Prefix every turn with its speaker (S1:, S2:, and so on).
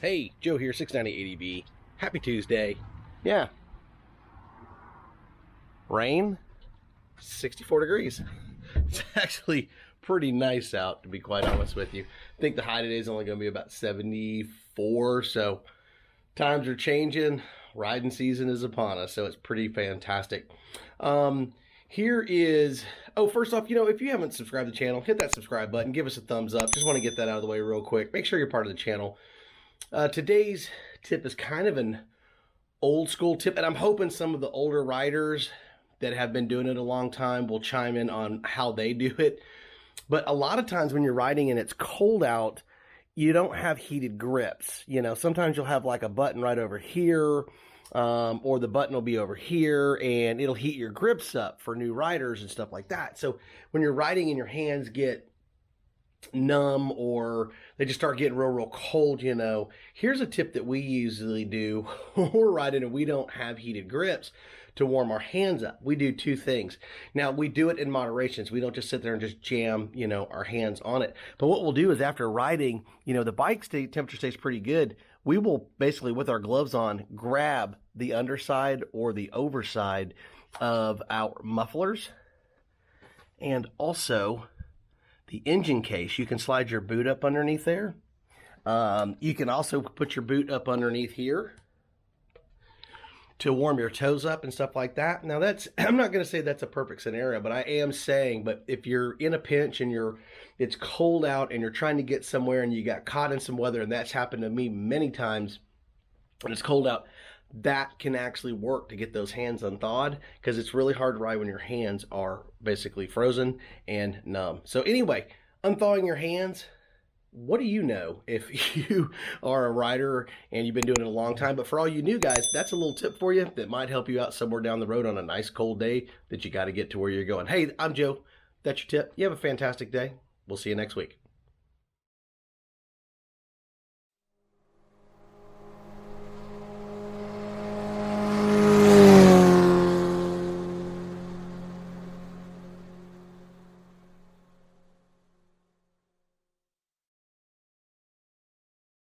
S1: Hey, Joe here, 690 ADB. Happy Tuesday. Yeah. Rain, 64 degrees. It's actually pretty nice out, to be quite honest with you. I think the high today is only going to be about 74, so times are changing. Riding season is upon us, so it's pretty fantastic. Here is, first off, if you haven't subscribed to the channel, hit that subscribe button, give us a thumbs up. Just want to get that out of the way real quick. Make sure you're part of the channel. Today's tip is kind of an old school tip, and I'm hoping some of the older riders that have been doing it a long time will chime in on how they do it. But a lot of times when you're riding and it's cold out, you don't have heated grips. Sometimes you'll have like a button right over here, or the button will be over here, and it'll heat your grips up for new riders and stuff like that. So when you're riding and your hands get numb or they just start getting real cold, here's a tip that we usually do when we're riding and we don't have heated grips to warm our hands up. We do two things. Now, we do it in moderation, so we don't just sit there and just jam, our hands on it. But what we'll do is after riding, the bike temperature stays pretty good. We will basically, with our gloves on, grab the underside or the overside of our mufflers, and also the engine case. You can slide your boot up underneath there. You can also put your boot up underneath here to warm your toes up and stuff like that. Now I'm not going to say that's a perfect scenario, but I am saying, but if you're in a pinch and it's cold out and you're trying to get somewhere and you got caught in some weather, and that's happened to me many times when it's cold out, that can actually work to get those hands unthawed, because it's really hard to ride when your hands are basically frozen and numb. So anyway, unthawing your hands, what do you know if you are a rider and you've been doing it a long time? But for all you new guys, that's a little tip for you that might help you out somewhere down the road on a nice cold day that you got to get to where you're going. Hey, I'm Joe. That's your tip. You have a fantastic day. We'll see you next week.